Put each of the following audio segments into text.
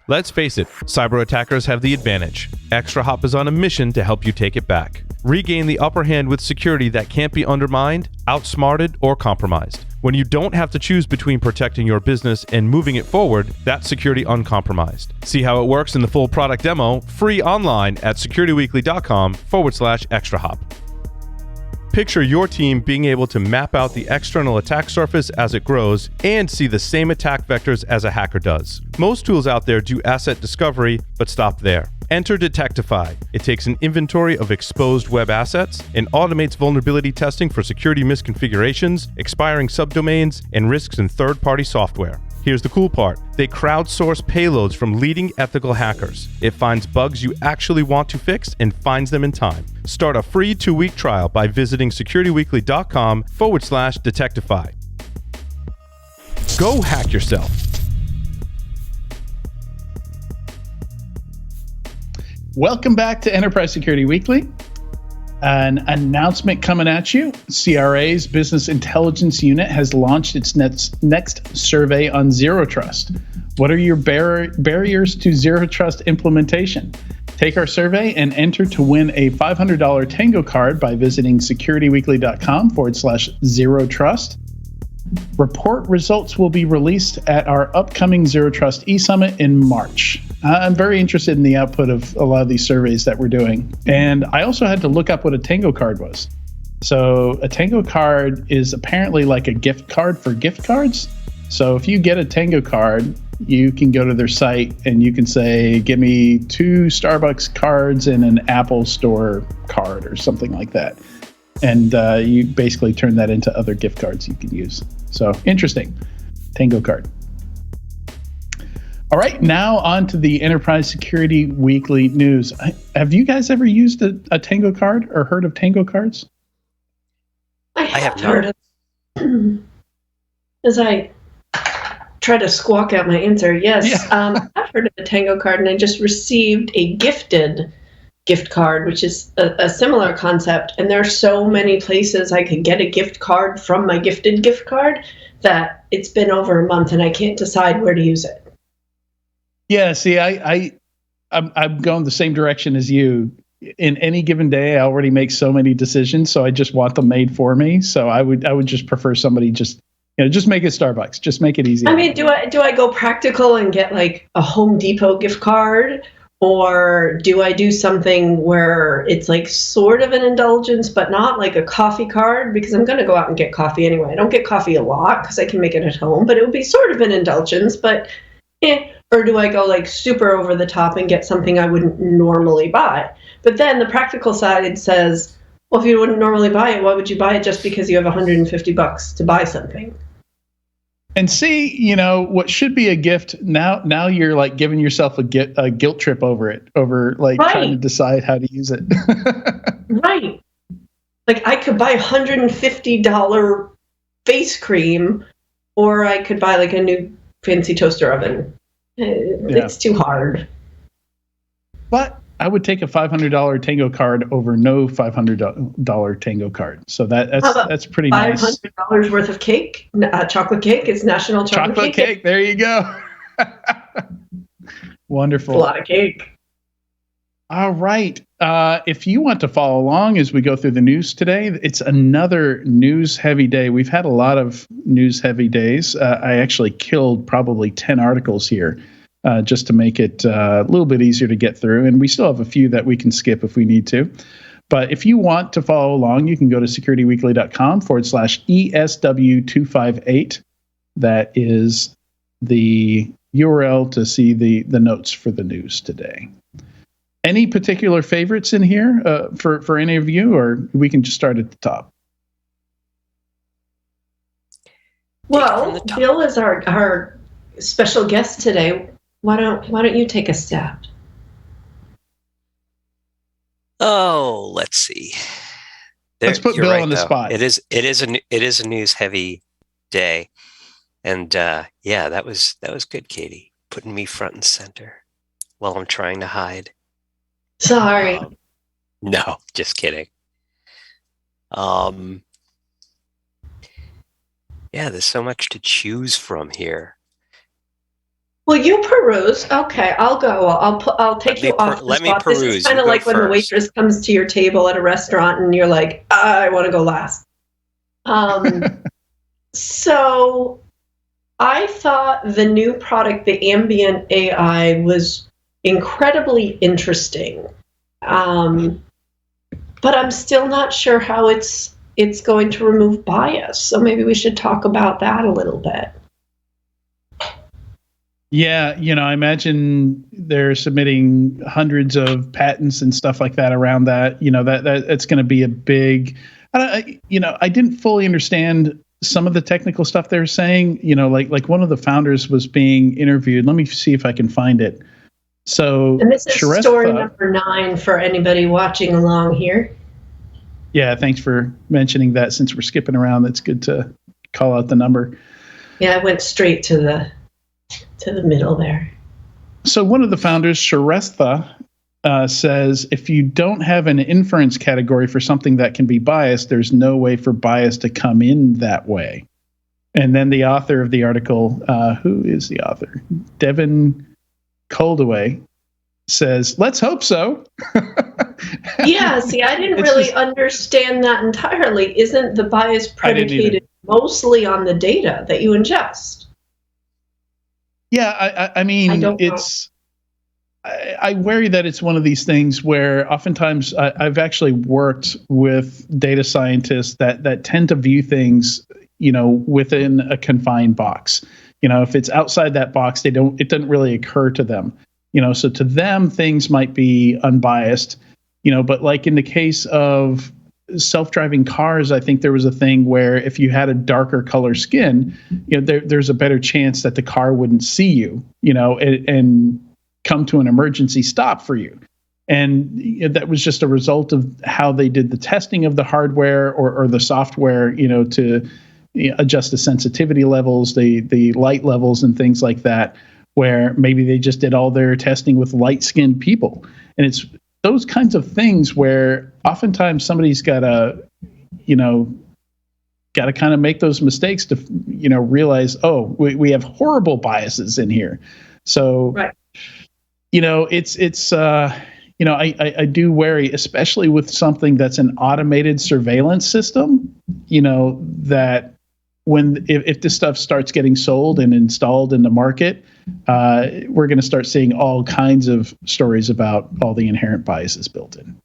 Let's face it, cyber attackers have the advantage. Extra Hop is on a mission to help you take it back. Regain the upper hand with security that can't be undermined, outsmarted, or compromised. When you don't have to choose between protecting your business and moving it forward, that's security uncompromised. See how it works in the full product demo, free online at securityweekly.com/extra hop. Picture your team being able to map out the external attack surface as it grows and see the same attack vectors as a hacker does. Most tools out there do asset discovery, but stop there. Enter Detectify. It takes an inventory of exposed web assets and automates vulnerability testing for security misconfigurations, expiring subdomains, and risks in third-party software. Here's the cool part. They crowdsource payloads from leading ethical hackers. It finds bugs you actually want to fix and finds them in time. Start a free 2-week trial by visiting securityweekly.com/Detectify. Go hack yourself. Welcome back to Enterprise Security Weekly. An announcement coming at you. CRA's Business Intelligence Unit has launched its next survey on Zero Trust. What are your barriers to Zero Trust implementation? Take our survey and enter to win a $500 Tango card by visiting securityweekly.com/Zero Trust. Report results will be released at our upcoming Zero Trust eSummit in March. I'm very interested in the output of a lot of these surveys that we're doing. And I also had to look up what a Tango card was. So a Tango card is apparently like a gift card for gift cards. So if you get a Tango card, you can go to their site and you can say, give me 2 Starbucks cards and an Apple Store card or something like that. And you basically turn that into other gift cards you can use. So interesting. Tango card. All right, now on to the Enterprise Security Weekly news. Have you guys ever used a Tango card or heard of Tango cards? I have heard of as I try to squawk out my answer, yes. Yeah. I've heard of a Tango card, and I just received a gifted gift card, which is a similar concept. And there are so many places I could get a gift card from my gifted gift card that it's been over a month and I can't decide where to use it. Yeah, see, I'm going the same direction as you. In any given day, I already make so many decisions, so I just want them made for me. So I would just prefer somebody just make it Starbucks. Just make it easy. I mean, do I go practical and get like a Home Depot gift card? Or do I do something where it's like sort of an indulgence, but not like a coffee card? Because I'm going to go out and get coffee anyway. I don't get coffee a lot because I can make it at home, but it would be sort of an indulgence, but Or do I go like super over the top and get something I wouldn't normally buy? But then the practical side says, well, if you wouldn't normally buy it, why would you buy it just because you have $150 to buy something? And see, what should be a gift now you're like giving yourself a guilt trip over like right. Trying to decide how to use it. Right. Like I could buy $150 face cream, or I could buy like a new fancy toaster oven. It's too hard. But I would take a $500 Tango card over no $500 Tango card. So that's pretty nice. $500 worth of cake, chocolate cake. It's National Chocolate Cake. There you go. Wonderful. A lot of cake. All right. If you want to follow along as we go through the news today, it's another news-heavy day. We've had a lot of news-heavy days. I actually killed probably 10 articles here just to make it a little bit easier to get through. And we still have a few that we can skip if we need to. But if you want to follow along, you can go to securityweekly.com/ESW258. That is the URL to see the notes for the news today. Any particular favorites in here for any of you, or we can just start at the top? Well, Bill is our special guest today. Why don't you take a stab? Oh, let's see. Let's put Bill on the spot. It is a news heavy day, and that was good, Katie, putting me front and center while I'm trying to hide. Sorry. No, just kidding. There's so much to choose from here. Well, you peruse. Okay, I'll go. I'll take you off the Let me spot. This is peruse. kind You of go like when the first. waitress comes to your table at a restaurant and you're like, I want to go last. So I thought the new product, the ambient AI, was incredibly interesting. But I'm still not sure how it's going to remove bias. So maybe we should talk about that a little bit. Yeah, I imagine they're submitting hundreds of patents and stuff like that around that. That it's going to be a big. I didn't fully understand some of the technical stuff they're saying. Like one of the founders was being interviewed. Let me see if I can find it. So, and this is Sharestha, story number 9 for anybody watching along here. Yeah, thanks for mentioning that. Since we're skipping around, that's good to call out the number. Yeah, I went straight to the middle there. So one of the founders, Sharestha, says, if you don't have an inference category for something that can be biased, there's no way for bias to come in that way. And then the author of the article, who is the author? Devin Coldaway, says, let's hope so. Yeah, see, I didn't really understand that entirely. Isn't the bias predicated mostly on the data that you ingest? Yeah, I mean, I worry that it's one of these things where oftentimes I've actually worked with data scientists that tend to view things, within a confined box. If it's outside that box, it doesn't really occur to them. So to them, things might be unbiased, but like in the case of self-driving cars, I think there was a thing where if you had a darker color skin, there's a better chance that the car wouldn't see you, and come to an emergency stop for you. And that was just a result of how they did the testing of the hardware or the software, to adjust the sensitivity levels, the light levels and things like that, where maybe they just did all their testing with light-skinned people. And it's those kinds of things where oftentimes somebody's got to kind of make those mistakes to, realize, oh, we have horrible biases in here. So, right. I do worry, especially with something that's an automated surveillance system, that if this stuff starts getting sold and installed in the market, we're going to start seeing all kinds of stories about all the inherent biases built in.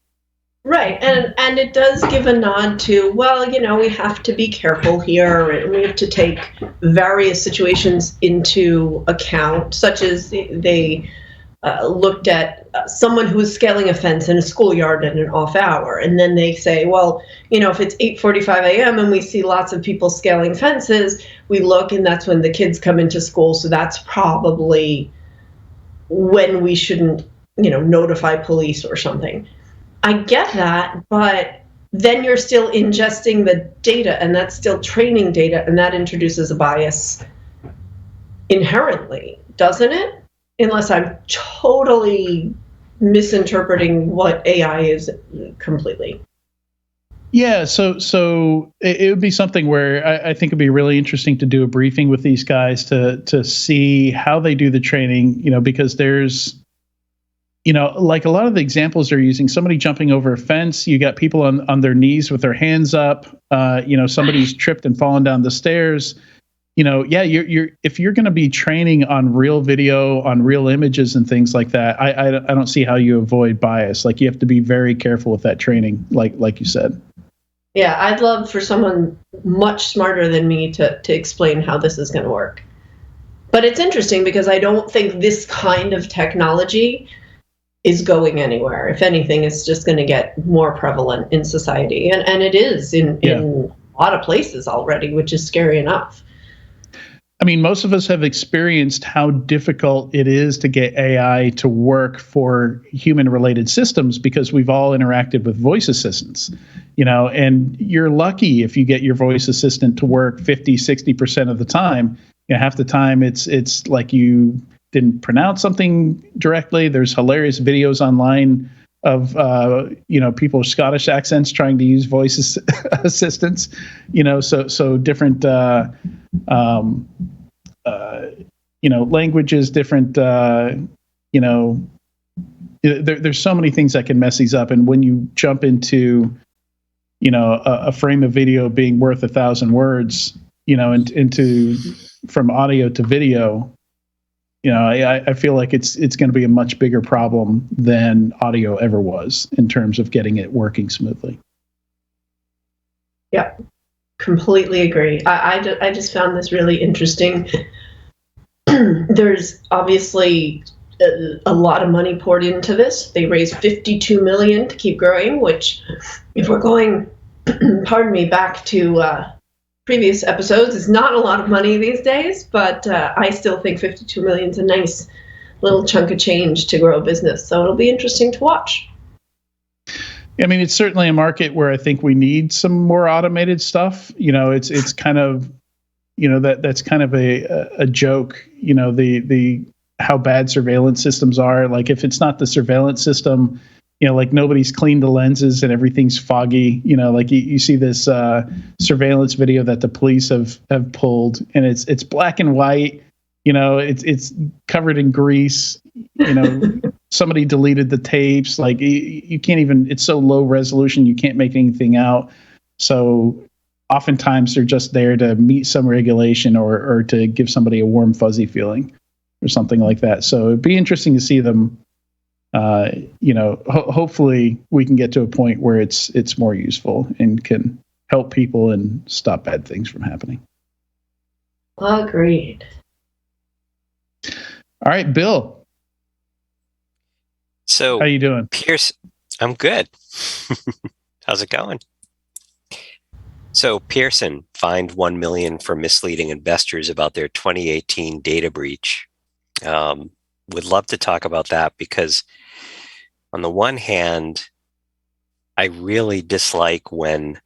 Right, and it does give a nod to, we have to be careful here, and we have to take various situations into account, such as they looked at someone who was scaling a fence in a schoolyard at an off hour, and then they say, if it's 8:45 a.m. and we see lots of people scaling fences, we look, and that's when the kids come into school, so that's probably when we shouldn't, notify police or something. I get that, but then you're still ingesting the data, and that's still training data, and that introduces a bias inherently, doesn't it? Unless I'm totally misinterpreting what AI is completely. Yeah, so it would be something where I think it'd be really interesting to do a briefing with these guys to see how they do the training, because there's, like a lot of the examples they're using, somebody jumping over a fence, you got people on their knees with their hands up, somebody's tripped and fallen down the stairs. If you're going to be training on real video, on real images and things like that, I don't see how you avoid bias. Like, you have to be very careful with that training, like you said. Yeah, I'd love for someone much smarter than me to explain how this is going to work. But it's interesting because I don't think this kind of technology is going anywhere. If anything, it's just going to get more prevalent in society. And it is in a lot of places already, which is scary enough. I mean, most of us have experienced how difficult it is to get AI to work for human-related systems because we've all interacted with voice assistants, and you're lucky if you get your voice assistant to work 50, 60% of the time. Half the time it's like you didn't pronounce something directly. There's hilarious videos online of people with Scottish accents trying to use voice assistants, so different languages, different, there's so many things that can mess these up. And when you jump into, a frame of video being worth 1,000 words, into from audio to video, I feel like it's going to be a much bigger problem than audio ever was in terms of getting it working smoothly. Yeah, completely agree. I just found this really interesting. There's obviously a lot of money poured into this. They raised $52 million to keep growing, which, if we're going, pardon me, back to previous episodes, is not a lot of money these days, but I still think $52 million is a nice little chunk of change to grow a business. So it'll be interesting to watch. I mean, it's certainly a market where I think we need some more automated stuff. It's kind of, that's kind of a joke, the how bad surveillance systems are. Like, if it's not the surveillance system, like nobody's cleaned the lenses and everything's foggy, like you see this surveillance video that the police have pulled, and it's black and white, it's covered in grease, somebody deleted the tapes. Like, you can't even, it's so low resolution, you can't make anything out. So oftentimes they're just there to meet some regulation or to give somebody a warm, fuzzy feeling or something like that. So it'd be interesting to see them. Hopefully we can get to a point where it's more useful and can help people and stop bad things from happening. Agreed. All right, Bill. So how you doing? Pearson, I'm good. How's it going? So Pearson fined $1 million for misleading investors about their 2018 data breach. Would love to talk about that, because on the one hand, I really dislike when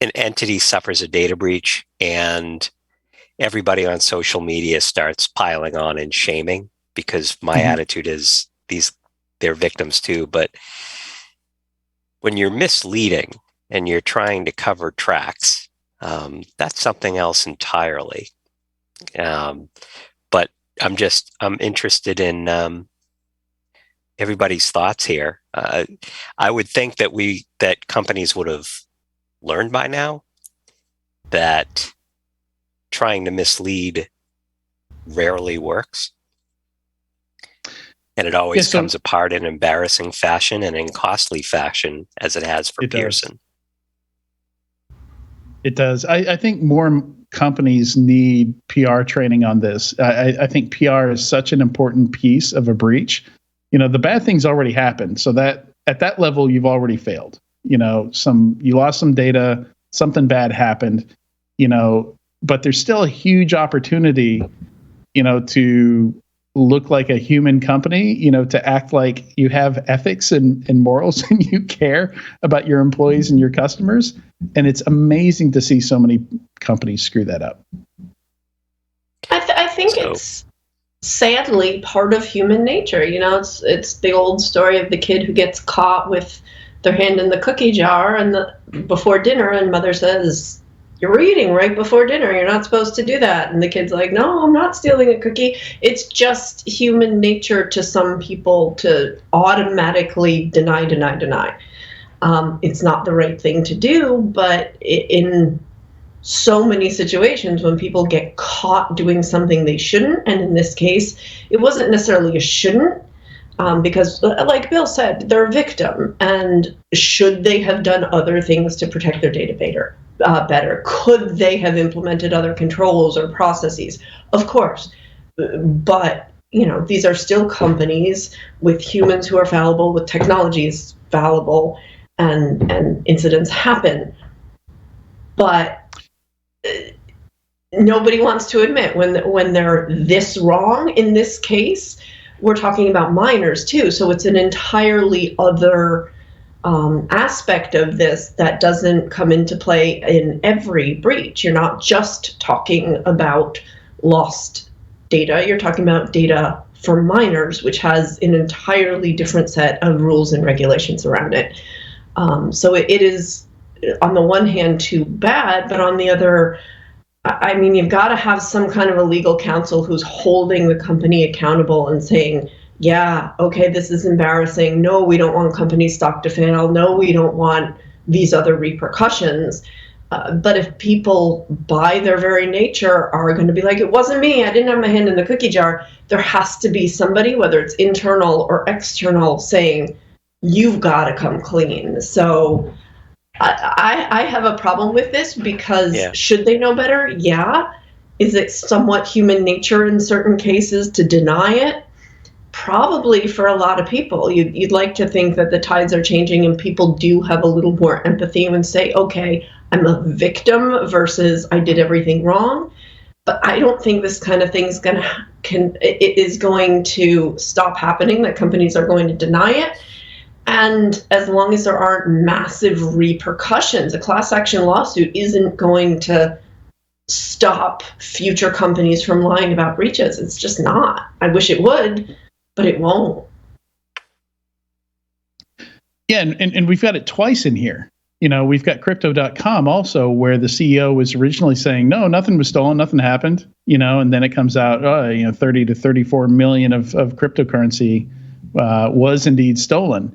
an entity suffers a data breach and everybody on social media starts piling on and shaming, because my attitude is they're victims too. But when you're misleading and you're trying to cover tracks, that's something else entirely. But I'm interested in everybody's thoughts here. I would think that companies would have learned by now that trying to mislead rarely works. And it always comes apart in embarrassing fashion and in costly fashion, as it has for Pearson. It does. I think more companies need PR training on this. I think PR is such an important piece of a breach. The bad things already happened. So that at that level, you've already failed. You lost some data, something bad happened, but there's still a huge opportunity, to look like a human company, to act like you have ethics and morals and you care about your employees and your customers. And it's amazing to see so many companies screw that up. I think it's sadly part of human nature. It's the old story of the kid who gets caught with their hand in the cookie jar before dinner, and mother says, "You're eating right before dinner. You're not supposed to do that." And the kid's like, "No, I'm not stealing a cookie." It's just human nature to some people to automatically deny. It's not the right thing to do, but in so many situations when people get caught doing something they shouldn't, and in this case, it wasn't necessarily a shouldn't, because like Bill said, they're a victim, and should they have done other things to protect their data better? Could they have implemented other controls or processes? Of course, but these are still companies with humans who are fallible, with technologies fallible, and incidents happen. But nobody wants to admit when they're this wrong. In this case, we're talking about minors too, so it's an entirely other aspect of this that doesn't come into play in every breach. You're not just talking about lost data, you're talking about data for minors, which has an entirely different set of rules and regulations around it. So it is, on the one hand, too bad, but on the other, I mean, you've got to have some kind of a legal counsel who's holding the company accountable and saying, yeah, okay, this is embarrassing. No, we don't want company stock to fail. No, we don't want these other repercussions. But if people, by their very nature, are going to be like, it wasn't me, I didn't have my hand in the cookie jar, there has to be somebody, whether it's internal or external, saying, you've got to come clean. So I have a problem with this because should they know better? Yeah. Is it somewhat human nature in certain cases to deny it? Probably for a lot of people. You'd like to think that the tides are changing and people do have a little more empathy and say, okay, I'm a victim versus I did everything wrong. But I don't think this kind of thing is going to stop happening, that companies are going to deny it. And as long as there aren't massive repercussions, a class action lawsuit isn't going to stop future companies from lying about breaches. It's just not. I wish it would, but it won't. Yeah, and we've got it twice in here. We've got crypto.com also, where the CEO was originally saying, no, nothing was stolen, nothing happened, and then it comes out, 30 to 34 million of cryptocurrency was indeed stolen.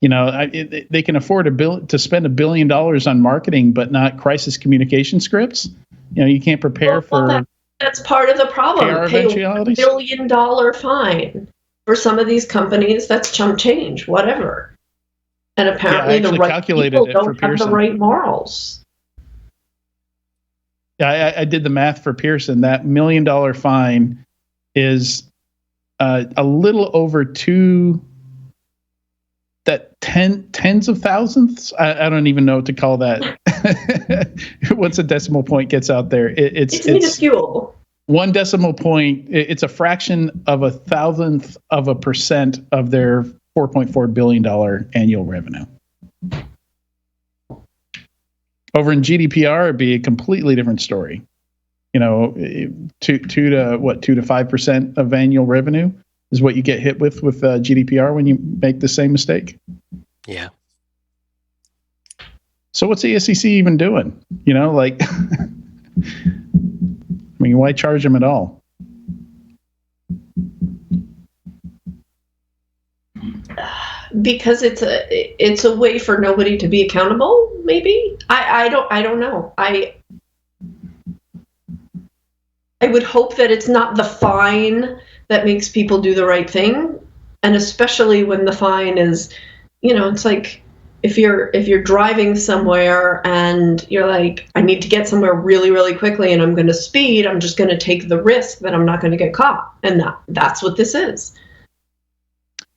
They can afford to spend $1 billion on marketing, but not crisis communication scripts. You can't prepare for. That's part of the problem. Pay $1 billion fine for some of these companies. That's chump change, whatever. And apparently the right people don't have the right morals. Yeah, I did the math for Pearson. That $1 million fine is a little over tens of thousands. I don't even know what to call that. Once a decimal point gets out there, it's minuscule. 1 decimal point. It's a fraction of 1,000% of their $4.4 billion annual revenue. Over in GDPR, it'd be a completely different story. 2 to 5% of annual revenue is what you get hit with GDPR when you make the same mistake. Yeah. So what's the SEC even doing? I mean, why charge them at all? Because it's a way for nobody to be accountable. Maybe I don't know. I would hope that it's not the fine that makes people do the right thing, and especially when the fine is, it's like if you're driving somewhere and you're like, I need to get somewhere really, really quickly, and I'm going to speed. I'm just going to take the risk that I'm not going to get caught, and that's what this is.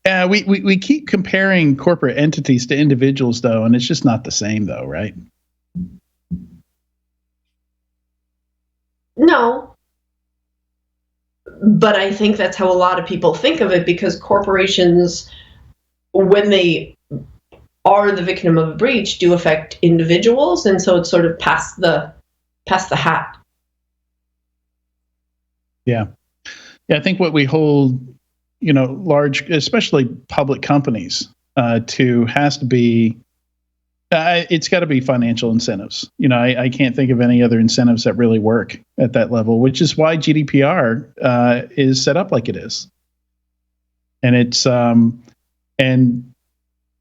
Yeah, we keep comparing corporate entities to individuals, though, and it's just not the same, though, right? No. But I think that's how a lot of people think of it, because corporations, when they are the victim of a breach, do affect individuals, and so it's sort of past the hat. Yeah. I think what we hold large, especially public companies, to has to be, it's got to be financial incentives. I can't think of any other incentives that really work at that level, which is why GDPR is set up like it is. And it's, and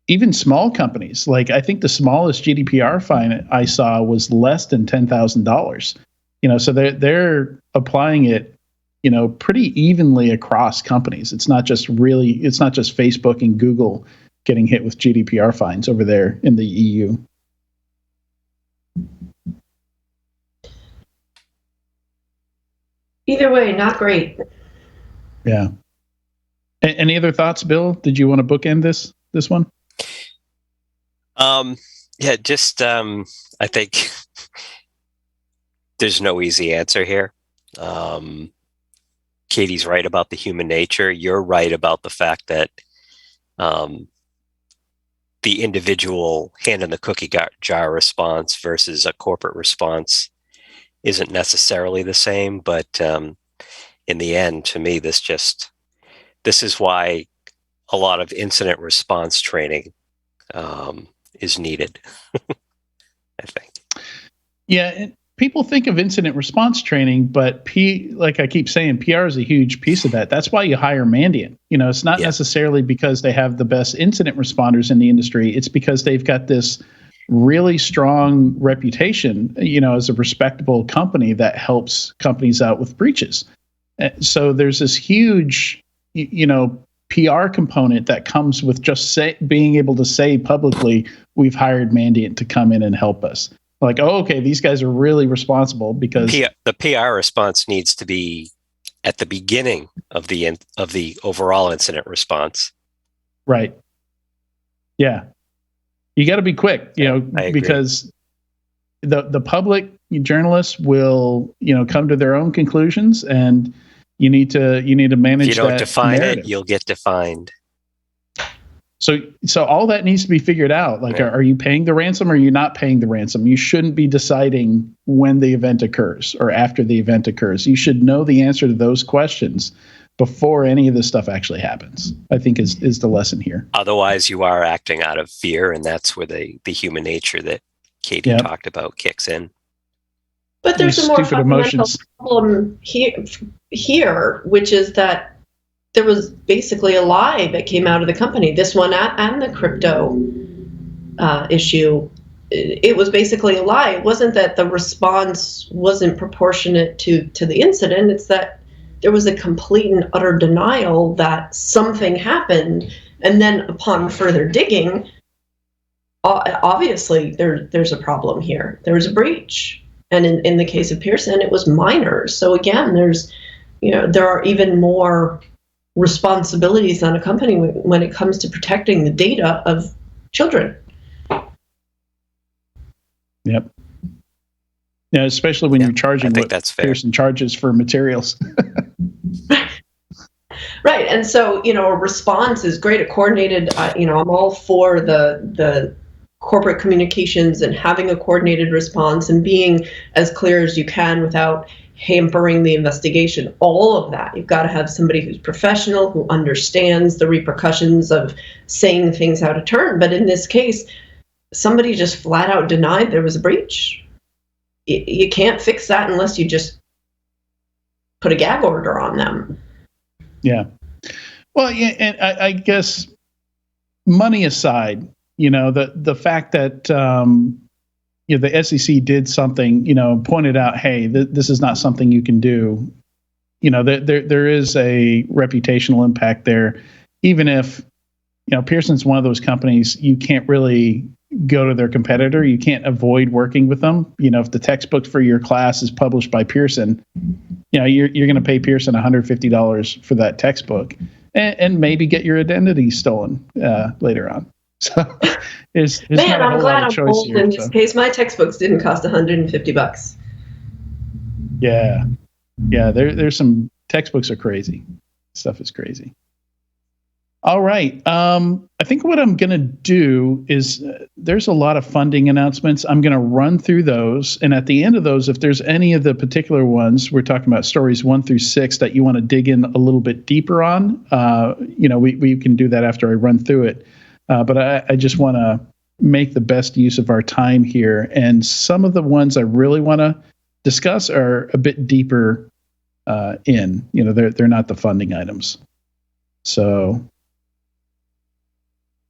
even small companies, like I think the smallest GDPR fine I saw was less than $10,000. So they're applying it pretty evenly across companies. It's not just Facebook and Google getting hit with GDPR fines over there in the EU. Either way, not great. Yeah. Any other thoughts, Bill? Did you want to bookend this one? Yeah, just I think there's no easy answer here. Katie's right about the human nature. You're right about the fact that the individual hand in the cookie jar response versus a corporate response isn't necessarily the same. But in the end, to me, this is why a lot of incident response training is needed, I think. Yeah. people think of incident response training, but like I keep saying, PR is a huge piece of that. That's why you hire Mandiant. It's not necessarily because they have the best incident responders in the industry. It's because they've got this really strong reputation, as a respectable company that helps companies out with breaches. So there's this huge, PR component that comes with just being able to say publicly, we've hired Mandiant to come in and help us. Like, oh, okay, these guys are really responsible because the PR response needs to be at the beginning of the overall incident response. Right. Yeah. You got to be quick, because the public journalists will, come to their own conclusions, and you need to manage that. If you don't define narrative. it, you'll get defined. So all that needs to be figured out. Like, are you paying the ransom or are you not paying the ransom? You shouldn't be deciding when the event occurs or after the event occurs. You should know the answer to those questions before any of this stuff actually happens, I think is the lesson here. Otherwise, you are acting out of fear, and that's where the human nature that Katie talked about kicks in. But there's a more fundamental problem here, which is that there was basically a lie that came out of the company. This one and the crypto issue, it was basically a lie. It wasn't that the response wasn't proportionate to the incident. It's that there was a complete and utter denial that something happened. And then upon further digging, obviously there's a problem here. There was a breach. And in the case of Pearson, it was minor. So again, there are even more responsibilities on a company when it comes to protecting the data of children. Yep. Yeah, especially when you're charging what Pearson charges for materials. Right. And so, a response is great. A coordinated, I'm all for the corporate communications and having a coordinated response and being as clear as you can without hampering the investigation. All of that. You've got to have somebody who's professional, who understands the repercussions of saying things out of turn. But in this case, somebody just flat out denied there was a breach. You can't fix that unless you just put a gag order on them. Yeah. Well, yeah, and I guess money aside, the fact that the SEC did something, pointed out, hey, this is not something you can do. There is a reputational impact there, even if Pearson's one of those companies you can't really go to their competitor. You can't avoid working with them. If the textbook for your class is published by Pearson, you're going to pay Pearson $150 for that textbook, and maybe get your identity stolen later on. So, there's man, not a I'm whole glad lot of I'm choice old here, in this case. My textbooks didn't cost $150. Yeah, there's some textbooks are crazy. Stuff is crazy. All right. I think what I'm going to do is there's a lot of funding announcements. I'm going to run through those. And at the end of those, if there's any of the particular ones, we're talking about stories 1 through 6 that you want to dig in a little bit deeper on, we can do that after I run through it. But I just want to make the best use of our time here. And some of the ones I really want to discuss are a bit deeper in. They're not the funding items. So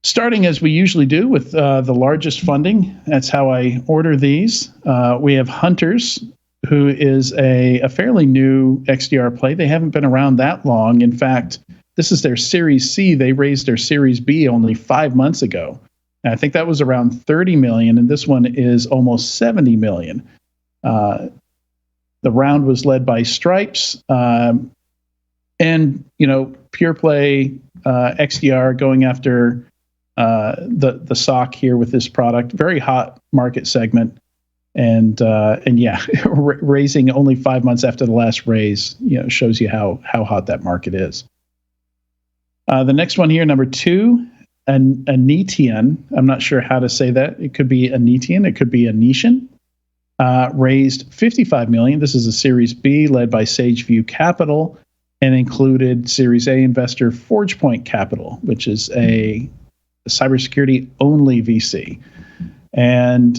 starting as we usually do with the largest funding, that's how I order these. We have Hunters, who is a fairly new XDR play. They haven't been around that long. In fact, this is their Series C. They raised their Series B only 5 months ago. And I think that was around $30 million, and this one is almost $70 million. The round was led by Stripes, and pure play XDR going after the SOC here with this product. Very hot market segment, and raising only 5 months after the last raise, shows you how hot that market is. The next one here, number 2, Anitian. I'm not sure how to say that. It could be Anitian. It could be Anitian. Raised $55 million. This is a Series B led by Sageview Capital and included Series A investor ForgePoint Capital, which is a cybersecurity only VC. And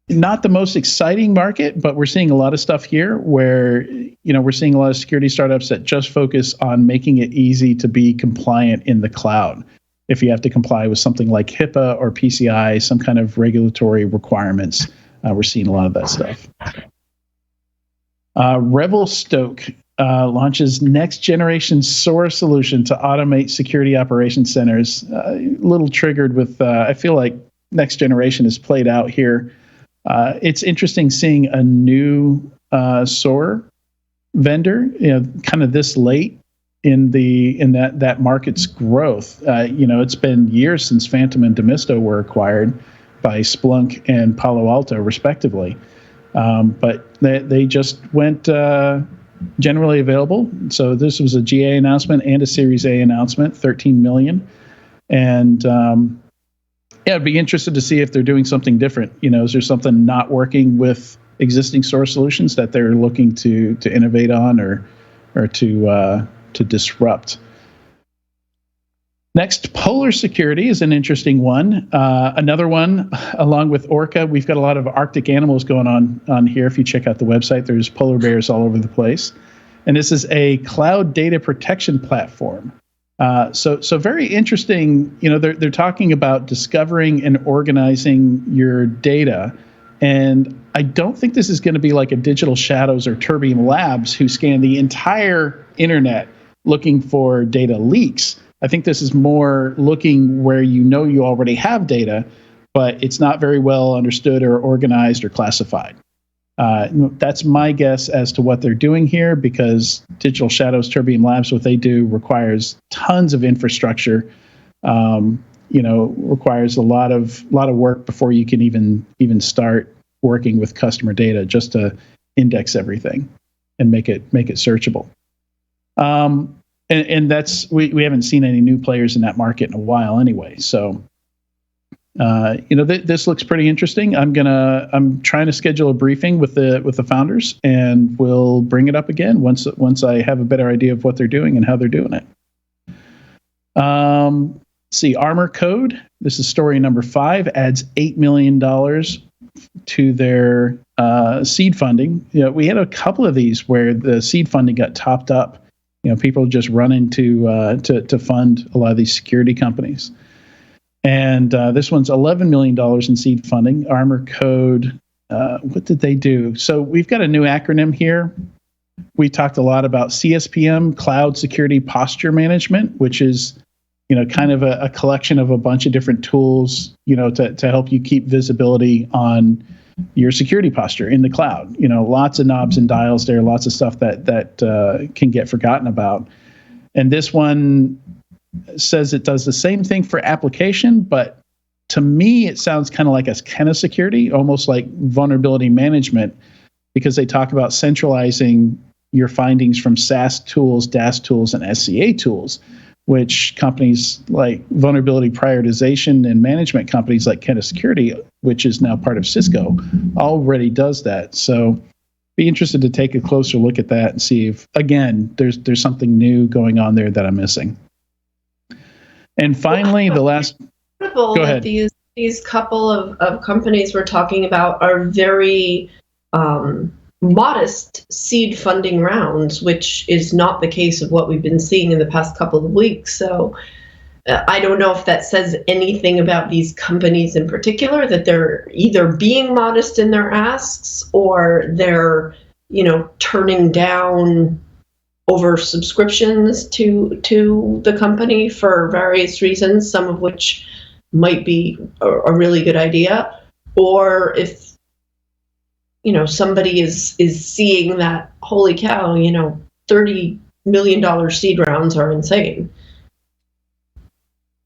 Not the most exciting market, but we're seeing a lot of stuff here where, we're seeing a lot of security startups that just focus on making it easy to be compliant in the cloud. If you have to comply with something like HIPAA or PCI, some kind of regulatory requirements, we're seeing a lot of that stuff. Revelstoke launches next generation SOAR solution to automate security operations centers. A little triggered with, I feel like next generation is played out here. It's interesting seeing a new SOAR vendor, kind of this late in that market's growth. It's been years since Phantom and Demisto were acquired by Splunk and Palo Alto, respectively. But they just went generally available. So this was a GA announcement and a Series A announcement, 13 million. And I'd be interested to see if they're doing something different. Is there something not working with existing SOAR solutions that they're looking to innovate on or to disrupt? Next, Polar Security is an interesting one. Another one, along with Orca. We've got a lot of Arctic animals going on here. If you check out the website, there's polar bears all over the place. And this is a cloud data protection platform. So very interesting. They're talking about discovering and organizing your data. And I don't think this is going to be like a Digital Shadows or Turbine Labs who scan the entire internet looking for data leaks. I think this is more looking where you already have data, but it's not very well understood or organized or classified. That's my guess as to what they're doing here, because Digital Shadows, Turbine Labs, what they do requires tons of infrastructure. Requires a lot of work before you can even start working with customer data just to index everything and make it searchable. And that's we haven't seen any new players in that market in a while anyway. So this looks pretty interesting. I'm trying to schedule a briefing with the founders, and we'll bring it up again once I have a better idea of what they're doing and how they're doing it. See, Armor Code. This is story number 5. Adds $8 million to their seed funding. We had a couple of these where the seed funding got topped up. People just run into to fund a lot of these security companies. And this one's $11 million in seed funding. Armor Code, what did they do? So we've got a new acronym here. We talked a lot about CSPM, Cloud Security Posture Management, which is kind of a collection of a bunch of different tools, to help you keep visibility on your security posture in the cloud. Lots of knobs and dials there, lots of stuff that can get forgotten about. And this one says it does the same thing for application, but to me, it sounds kind of like a kind of security, almost like vulnerability management, because they talk about centralizing your findings from SaaS tools, DAS tools, and SCA tools, which companies like vulnerability prioritization and management companies like Kena Security, which is now part of Cisco, already does that. So be interested to take a closer look at that and see if, again, there's something new going on there that I'm missing. And finally, the last... Go ahead. These couple of companies we're talking about are very modest seed funding rounds, which is not the case of what we've been seeing in the past couple of weeks. So I don't know if that says anything about these companies in particular, that they're either being modest in their asks or they're, turning down over subscriptions to the company for various reasons, some of which might be a really good idea, or if somebody is seeing that, holy cow, $30 million seed rounds are insane.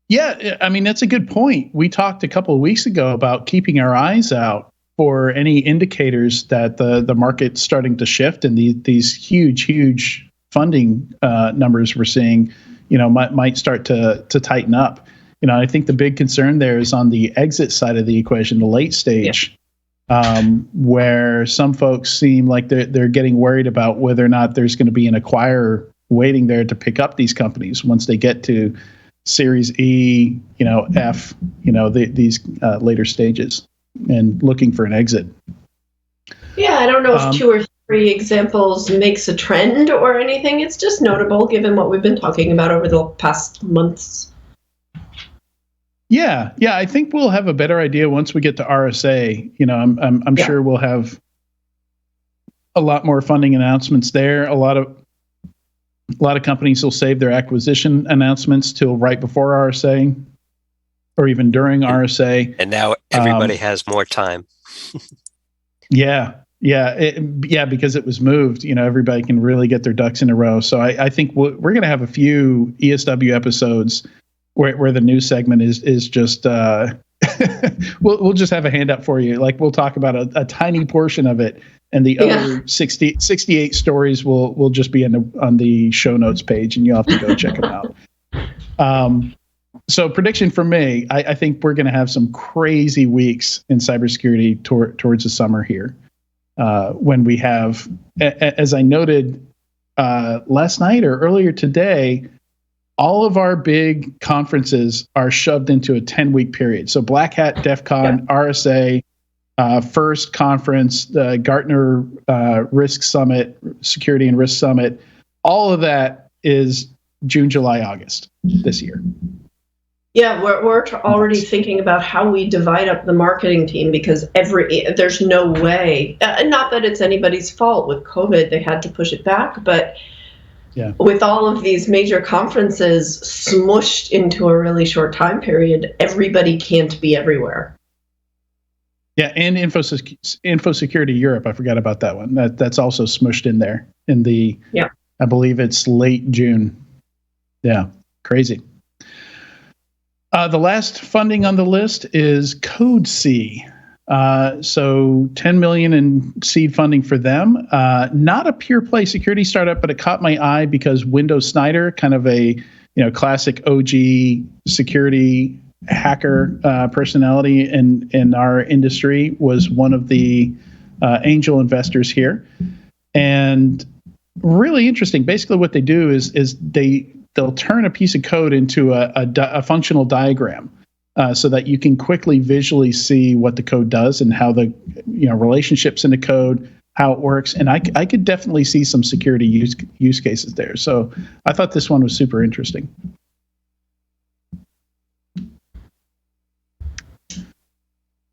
Yeah, I mean, that's a good point. We talked a couple of weeks ago about keeping our eyes out for any indicators that the market's starting to shift, and these huge funding numbers we're seeing, might start to tighten up. I think the big concern there is on the exit side of the equation, the late stage. Yeah. Where some folks seem like they're getting worried about whether or not there's going to be an acquirer waiting there to pick up these companies once they get to Series E, F, these later stages. and looking for an exit. Yeah, I don't know if 2 or 3 examples makes a trend or anything. It's just notable given what we've been talking about over the past months. Yeah, I think we'll have a better idea once we get to RSA. I'm sure we'll have a lot more funding announcements there. A lot of companies will save their acquisition announcements till right before RSA, or even during RSA. And now everybody has more time. Yeah, because it was moved. Everybody can really get their ducks in a row. So I think we're going to have a few ESW episodes where the news segment is just we'll just have a handout for you. Like, we'll talk about a tiny portion of it, and the other 68 stories will just be on the show notes page, and you'll have to go check them out. So prediction for me, I think we're going to have some crazy weeks in cybersecurity towards the summer here, when we have, as I noted last night or earlier today, all of our big conferences are shoved into a 10-week period. So Black Hat, DEF CON, RSA, First Conference, the Gartner Risk Summit, Security and Risk Summit, all of that is June, July, August this year. Yeah, we're already thinking about how we divide up the marketing team, because there's no way, not that it's anybody's fault with COVID, they had to push it back, but with all of these major conferences smushed into a really short time period, everybody can't be everywhere. Yeah, and InfoSecurity Europe, I forgot about that one. That's also smushed in there I believe it's late June. Yeah, crazy. The last funding on the list is CodeC. So 10 million in seed funding for them. Not a pure play security startup, but it caught my eye because Windows Snyder, kind of a classic OG security hacker personality in our industry, was one of the angel investors here. And really interesting. Basically, what they do is they'll turn a piece of code into a functional diagram, so that you can quickly visually see what the code does and how the relationships in the code, how it works. And I could definitely see some security use cases there. So I thought this one was super interesting.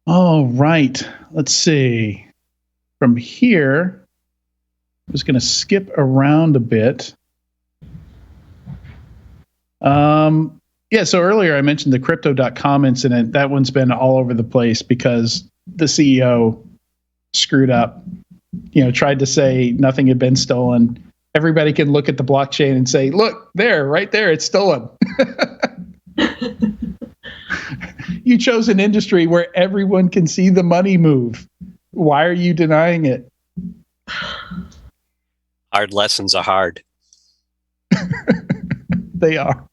All right, let's see. From here, I'm just going to skip around a bit. So earlier I mentioned the Crypto.com incident. That one's been all over the place because the CEO screwed up, tried to say nothing had been stolen. Everybody can look at the blockchain and say, look, right there, it's stolen. You chose an industry where everyone can see the money move. Why are you denying it? Hard lessons are hard. They are.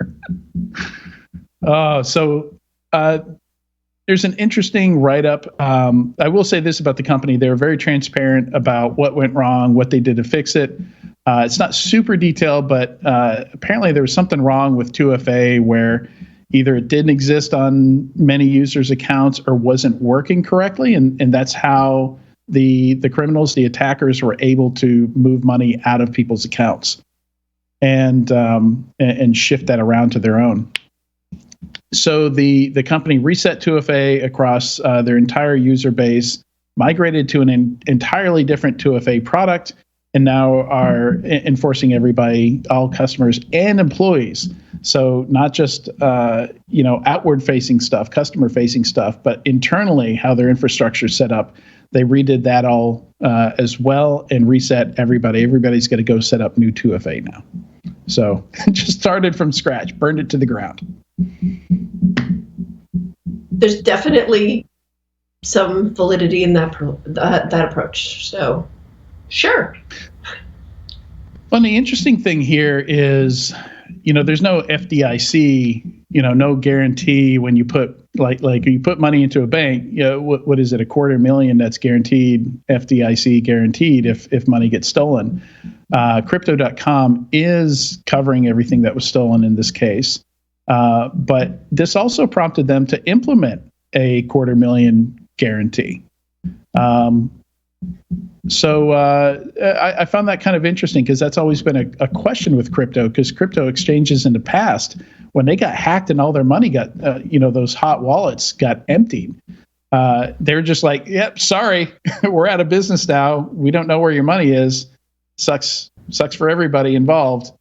There's an interesting write-up. I will say this about the company. They were very transparent about what went wrong, what they did to fix it. It's not super detailed, but apparently there was something wrong with 2FA where either it didn't exist on many users' accounts or wasn't working correctly. And that's how the criminals, the attackers, were able to move money out of people's accounts and shift that around to their own. So the company reset 2FA across their entire user base, migrated to an entirely different 2FA product, and now are enforcing everybody, all customers and employees. So not just outward-facing stuff, customer-facing stuff, but internally how their infrastructure is set up. They redid that all as well and reset everybody. Everybody's got to go set up new 2FA now. So just started from scratch, burned it to the ground. There's definitely some validity in that approach. So, sure. Well, the interesting thing here is, there's no FDIC, no guarantee when you put like you put money into a bank. What is it? $250,000 that's guaranteed, FDIC guaranteed if money gets stolen. Crypto.com is covering everything that was stolen in this case. But this also prompted them to implement a $250,000 guarantee. So I found that kind of interesting because that's always been a question with crypto, because crypto exchanges in the past, when they got hacked and all their money got, those hot wallets got emptied, they're just like, yep, sorry, we're out of business now. We don't know where your money is. Sucks for everybody involved.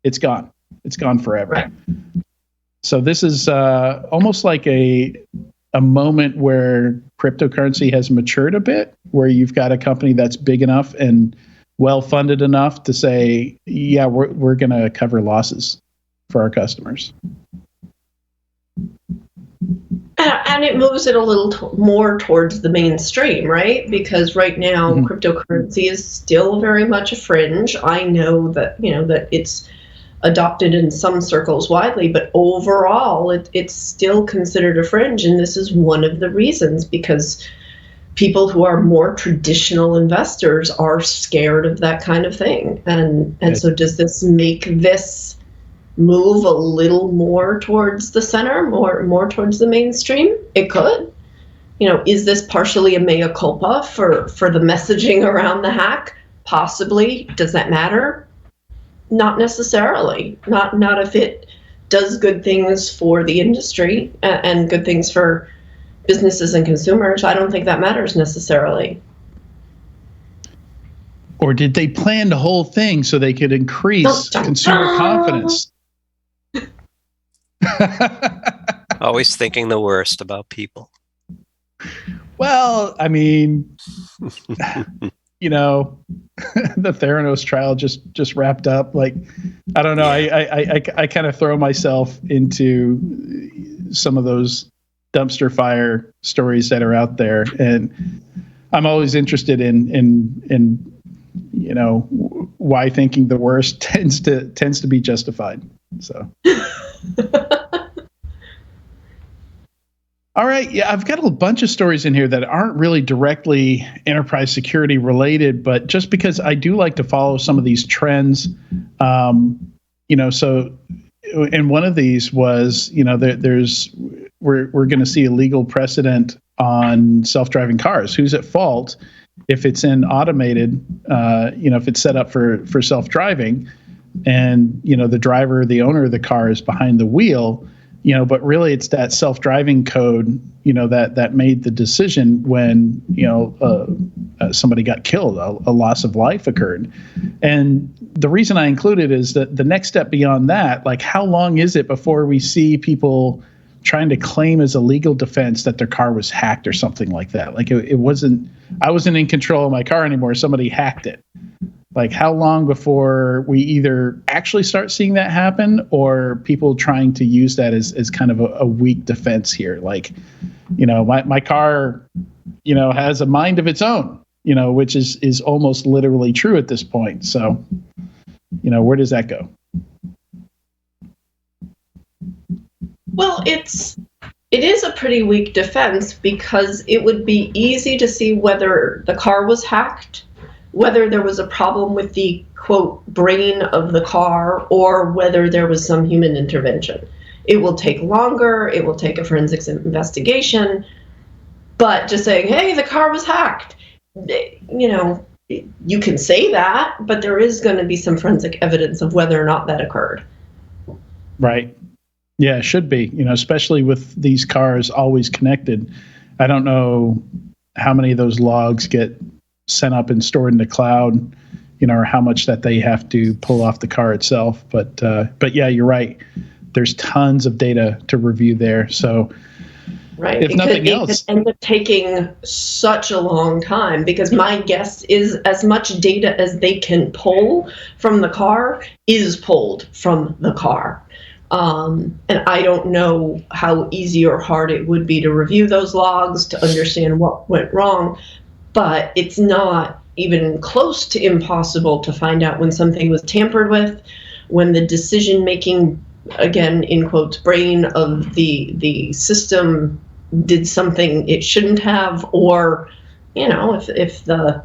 It's gone. It's gone forever. Right. So this is almost like a moment where cryptocurrency has matured a bit, where you've got a company that's big enough and well-funded enough to say, yeah, we're going to cover losses for our customers. And it moves it a little more towards the mainstream, right? Because right now, cryptocurrency is still very much a fringe. I know that, that it's adopted in some circles widely, but overall, it's still considered a fringe. And this is one of the reasons, because people who are more traditional investors are scared of that kind of thing. And so does this make this move a little more towards the center, more towards the mainstream? It could. Is this partially a mea culpa for the messaging around the hack? Possibly. Does that matter? Not necessarily. Not if it does good things for the industry and good things for businesses and consumers. I don't think that matters necessarily. Or did they plan the whole thing so they could increase consumer confidence? Always thinking the worst about people. Well, I mean, the Theranos trial just wrapped up. Like, I don't know. Yeah. I kind of throw myself into some of those dumpster fire stories that are out there, and I'm always interested in why thinking the worst tends to be justified. So. All right. Yeah, I've got a bunch of stories in here that aren't really directly enterprise security related, but just because I do like to follow some of these trends, so, and one of these was, we're going to see a legal precedent on self-driving cars. Who's at fault if it's in automated, if it's set up for self-driving, and, the driver, the owner of the car is behind the wheel, but really it's that self-driving code, that made the decision when, somebody got killed, a loss of life occurred. And the reason I include it is that the next step beyond that, like, how long is it before we see people trying to claim as a legal defense that their car was hacked or something like that? Like, I wasn't in control of my car anymore. Somebody hacked it. Like, how long before we either actually start seeing that happen, or people trying to use that as kind of a weak defense here? Like, my car, has a mind of its own, which is almost literally true at this point. So, where does that go? Well, it is a pretty weak defense, because it would be easy to see whether the car was hacked, whether there was a problem with the, quote, brain of the car, or whether there was some human intervention. It will take longer. It will take a forensics investigation. But just saying, hey, the car was hacked, you can say that, but there is going to be some forensic evidence of whether or not that occurred. Right. Yeah, it should be, especially with these cars always connected. I don't know how many of those logs get sent up and stored in the cloud, or how much that they have to pull off the car itself. But yeah, you're right. There's tons of data to review there. So, right, if nothing else, it could end up taking such a long time, because my guess is as much data as they can pull from the car is pulled from the car. And I don't know how easy or hard it would be to review those logs to understand what went wrong. But it's not even close to impossible to find out when something was tampered with, when the decision-making, again, in quotes, brain of the system did something it shouldn't have, or, if the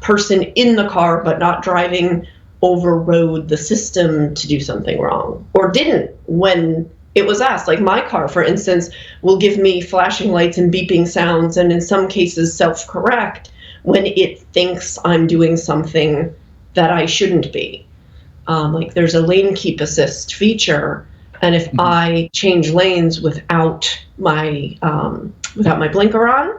person in the car but not driving overrode the system to do something wrong, or didn't when it was asked. Like my car, for instance, will give me flashing lights and beeping sounds, and in some cases self-correct when it thinks I'm doing something that I shouldn't be. Like there's a lane keep assist feature, and if I change lanes without my blinker on,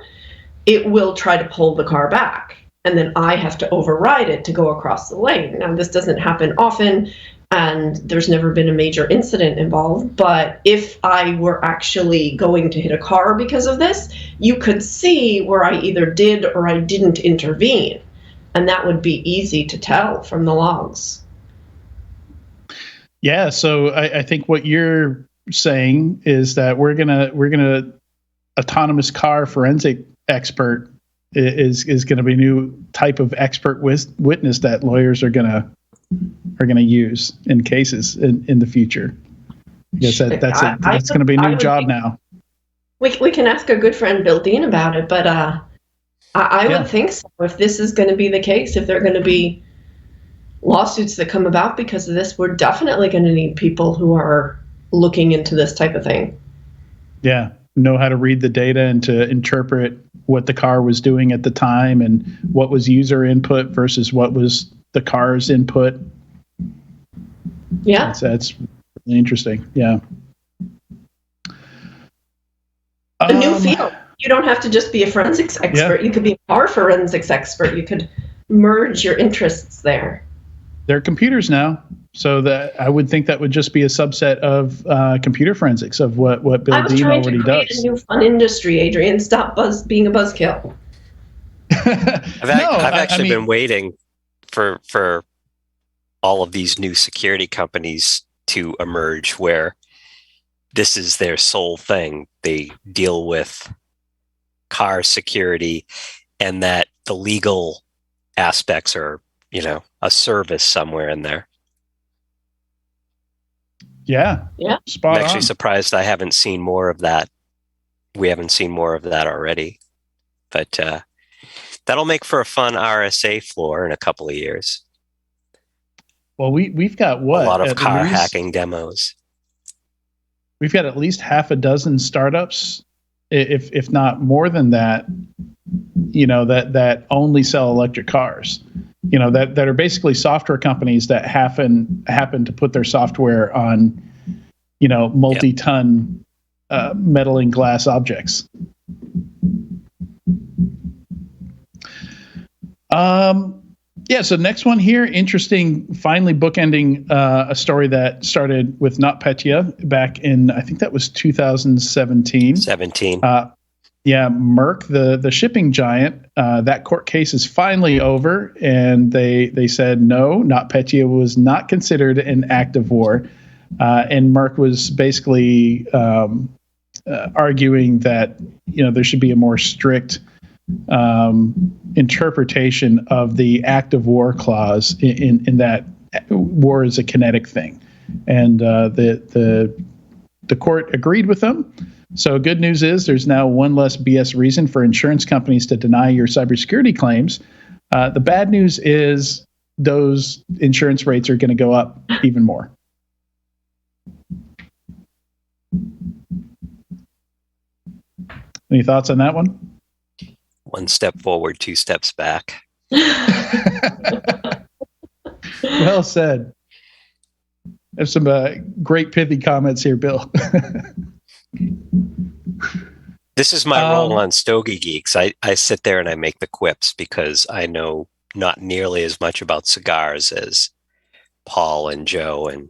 it will try to pull the car back, and then I have to override it to go across the lane. Now, this doesn't happen often, and there's never been a major incident involved, but if I were actually going to hit a car because of this, you could see where I either did or I didn't intervene, and that would be easy to tell from the logs. Yeah, so I think what you're saying is that we're gonna autonomous car forensic expert is going to be a new type of expert witness that lawyers are gonna use in cases in the future. I guess that's going to be a new job now. We can ask our good friend Bill Dean about it, but I would think so. If this is going to be the case, if there are going to be lawsuits that come about because of this, we're definitely going to need people who are looking into this type of thing. Yeah, know how to read the data and to interpret what the car was doing at the time and what was user input versus what was the car's input. Yeah. That's really interesting. Yeah. A new field. You don't have to just be a forensics expert. You could be a car forensics expert. You could merge your interests there. They're computers now, so that I would think that would just be a subset of computer forensics of what Bill Dean already does. I was trying to create a new fun industry, Adrian. Stop being a buzzkill. I've actually been waiting for all of these new security companies to emerge where this is their sole thing. They deal with car security, and that the legal aspects are, a service somewhere in there. Yeah. Spot I'm actually on. surprised I haven't seen more of that. We haven't seen more of that already. But that'll make for a fun RSA floor in a couple of years. Well, we've got a lot of car hacking demos. We've got at least half a dozen startups, if not more than that, that only sell electric cars. That are basically software companies that happen to put their software on, multi-ton metal and glass objects. So next one here, interesting, finally bookending a story that started with NotPetya back in, I think that was 2017. Merck, the shipping giant, that court case is finally over, and they said no, NotPetya was not considered an act of war, and Merck was basically arguing that there should be a more strict interpretation of the act of war clause in that war is a kinetic thing, and the court agreed with them. So good news is there's now one less BS reason for insurance companies to deny your cybersecurity claims. The bad news is those insurance rates are going to go up even more. Any thoughts on that one? One step forward, two steps back. Well said. There's some great pithy comments here, Bill. This is my role on Stogie Geeks. I sit there and I make the quips because I know not nearly as much about cigars as Paul and Joe. And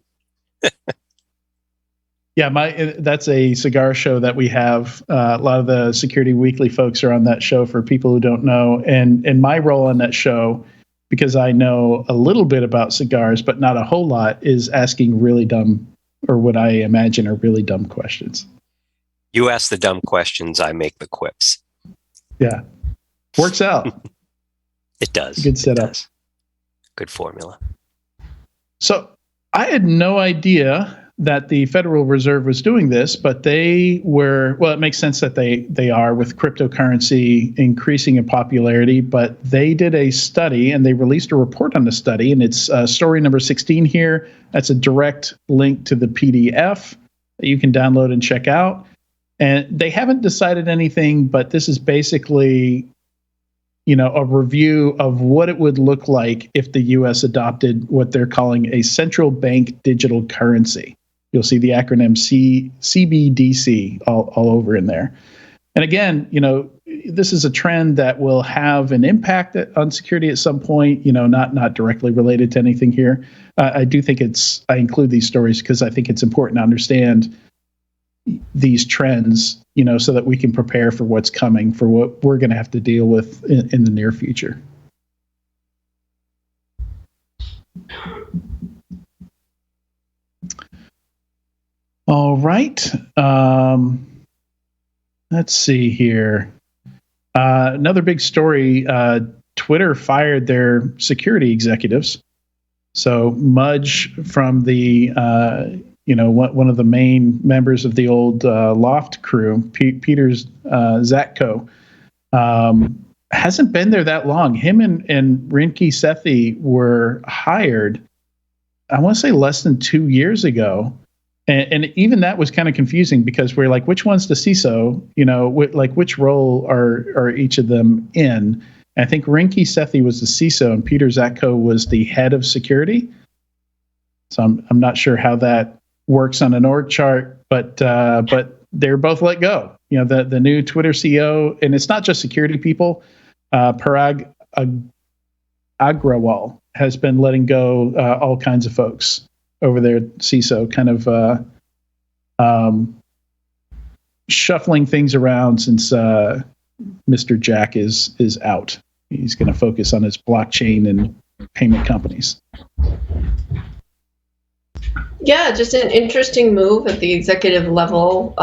that's a cigar show that we have. A lot of the Security Weekly folks are on that show, for people who don't know. And my role on that show, because I know a little bit about cigars, but not a whole lot, is asking really dumb, or what I imagine are really dumb questions. You ask the dumb questions, I make the quips. Yeah. Works out. It does. Good setup. Good formula. So I had no idea that the Federal Reserve was doing this, but they were, well, it makes sense that they are, with cryptocurrency increasing in popularity, but they did a study and they released a report on the study, and it's story number 16 here. That's a direct link to the PDF. that you can download and check out. And they haven't decided anything, but this is basically, a review of what it would look like if the U.S. adopted what they're calling a central bank digital currency. You'll see the acronym CBDC all over in there. And again, this is a trend that will have an impact on security at some point, not directly related to anything here. I do think I include these stories because I think it's important to understand these trends, so that we can prepare for what's coming, for what we're going to have to deal with in the near future. All right. Let's see here. Another big story, Twitter fired their security executives. So Mudge from the, one of the main members of the old Loft crew, Peter Zatko, hasn't been there that long. Him and Rinki Sethi were hired, I want to say less than 2 years ago. And even that was kind of confusing because we're like, which one's the CISO? Which role are each of them in? And I think Rinki Sethi was the CISO and Peter Zatko was the head of security. So I'm not sure how that works on an org chart, but they're both let go. The new Twitter CEO, and it's not just security people. Parag Agrawal has been letting go all kinds of folks over there at CISO, kind of shuffling things around since Mr. Jack is out. He's going to focus on his blockchain and payment companies. Yeah, just an interesting move at the executive level.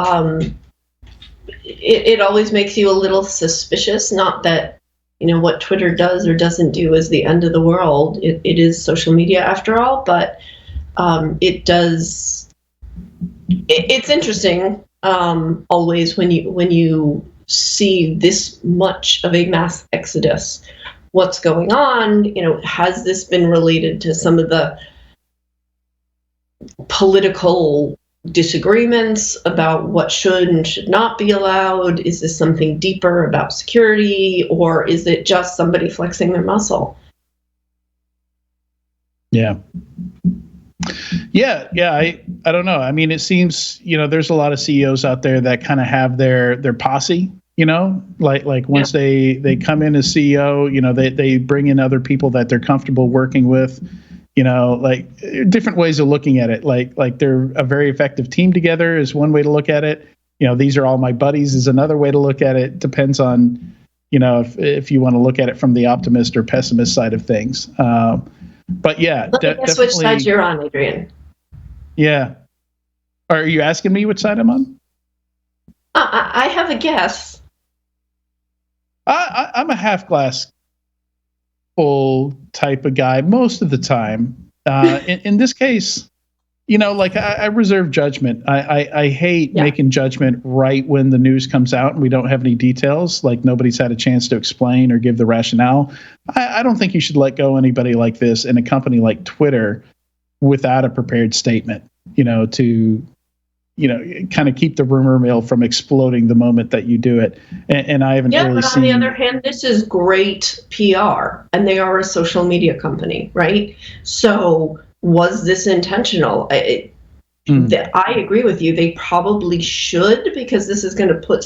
It always makes you a little suspicious. Not that what Twitter does or doesn't do is the end of the world. It is social media after all, but it does. It's interesting always when you see this much of a mass exodus. What's going on? Has this been related to some of the political disagreements about what should and should not be allowed? Is this something deeper about security, or is it just somebody flexing their muscle? Yeah. I don't know. I mean, it seems, there's a lot of CEOs out there that kind of have their posse, like once they come in as CEO, they bring in other people that they're comfortable working with, like different ways of looking at it. Like they're a very effective team together is one way to look at it. These are all my buddies is another way to look at it. Depends on, if you want to look at it from the optimist or pessimist side of things. But yeah, guess which side you're on, Adrian. Yeah. Are you asking me which side I'm on? I have a guess. I'm a half glass full type of guy most of the time. In this case, I reserve judgment. I hate making judgment right when the news comes out and we don't have any details, like nobody's had a chance to explain or give the rationale. I don't think you should let go anybody like this in a company like Twitter without a prepared statement, to kind of keep the rumor mill from exploding the moment that you do it. And I haven't really seen. On the other hand, this is great PR, and they are a social media company, right? So was this intentional? I agree with you. They probably should, because this is going to put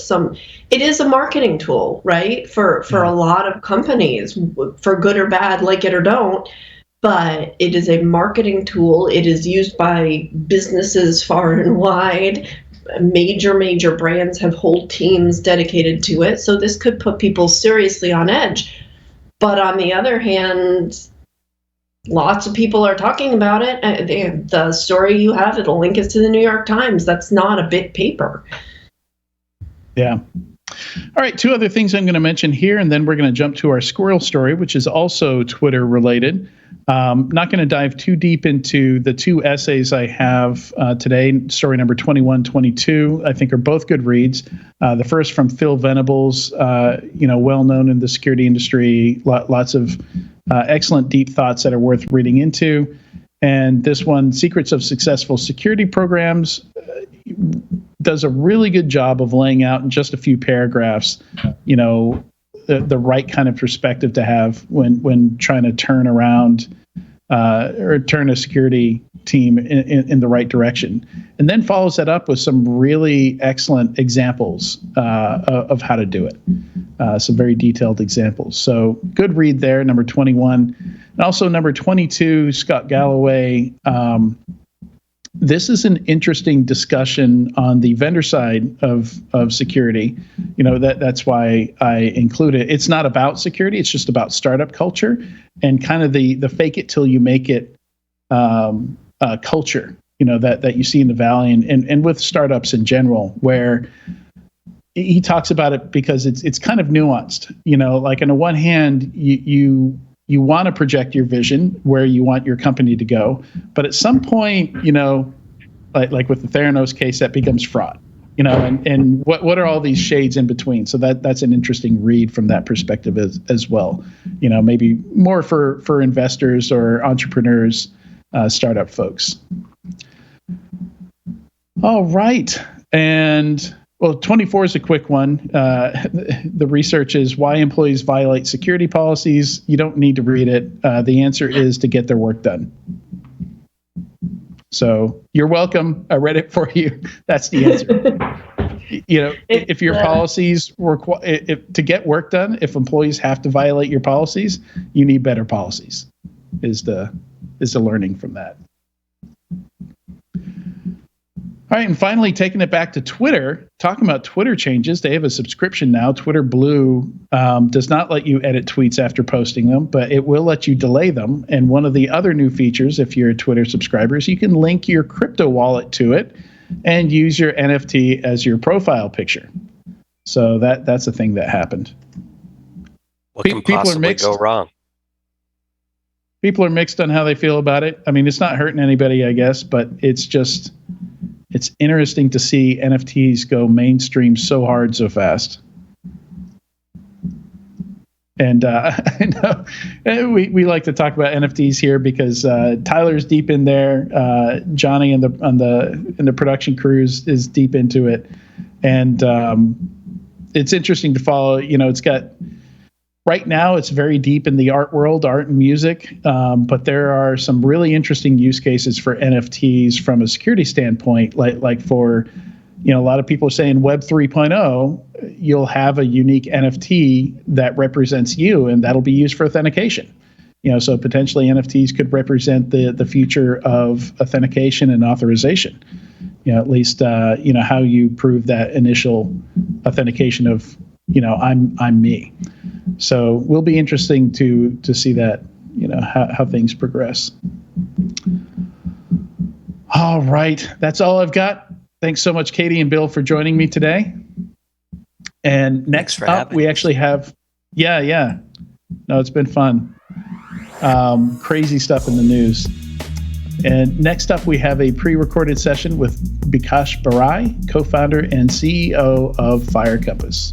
it is a marketing tool, right? For a lot of companies, for good or bad, like it or don't. But it is a marketing tool. It is used by businesses far and wide. Major brands have whole teams dedicated to it. So this could put people seriously on edge. But on the other hand, lots of people are talking about it. The story you have, the link is to the New York Times. That's not a bit paper. Yeah. All right, two other things I'm going to mention here, and then we're going to jump to our squirrel story, which is also Twitter related. Not going to dive too deep into the two essays I have today. Story number 21, 22, I think are both good reads. The first from Phil Venables, well known in the security industry, lots of excellent deep thoughts that are worth reading into. And this one, Secrets of Successful Security Programs, does a really good job of laying out in just a few paragraphs, the right kind of perspective to have when trying to turn around or turn a security team in the right direction, and then follows that up with some really excellent examples of how to do it. Some very detailed examples. So good read there, number 21. And also number 22, Scott Galloway. This is an interesting discussion on the vendor side of security. That's why I include it. It's not about security. It's just about startup culture and kind of the fake it till you make it culture, that you see in the Valley and with startups in general, where he talks about it because it's kind of nuanced. Like on the one hand, you want to project your vision where you want your company to go, but at some point, like with the Theranos case, that becomes fraud. And what are all these shades in between? So that's an interesting read from that perspective as well. Maybe more for investors or entrepreneurs, startup folks. All right. And 24 is a quick one. The research is why employees violate security policies. You don't need to read it. The answer is to get their work done. So you're welcome. I read it for you. That's the answer. If your policies to get work done, if employees have to violate your policies, you need better policies. Is the learning from that. All right, and finally, taking it back to Twitter, talking about Twitter changes. They have a subscription now. Twitter Blue does not let you edit tweets after posting them, but it will let you delay them. And one of the other new features, if you're a Twitter subscriber, is you can link your crypto wallet to it and use your NFT as your profile picture. So that's a thing that happened. What can possibly go wrong? People are mixed on how they feel about it. I mean, it's not hurting anybody, I guess, but it's interesting to see NFTs go mainstream so hard so fast. And I know we like to talk about NFTs here because Tyler's deep in there. Johnny and the production crews is deep into it, and it's interesting to follow. It's got. Right now, it's very deep in the art world, art and music, but there are some really interesting use cases for NFTs from a security standpoint. Like for, a lot of people are saying Web 3.0, you'll have a unique NFT that represents you, and that'll be used for authentication. So potentially NFTs could represent the future of authentication and authorization. At least how you prove that initial authentication of I'm me. So will be interesting to see that, how things progress. All right. That's all I've got. Thanks so much, Katie and Bill, for joining me today. And next up, we actually have, yeah. No, it's been fun. Crazy stuff in the news. And next up, we have a pre-recorded session with Bikash Barai, co-founder and CEO of Fire Compass.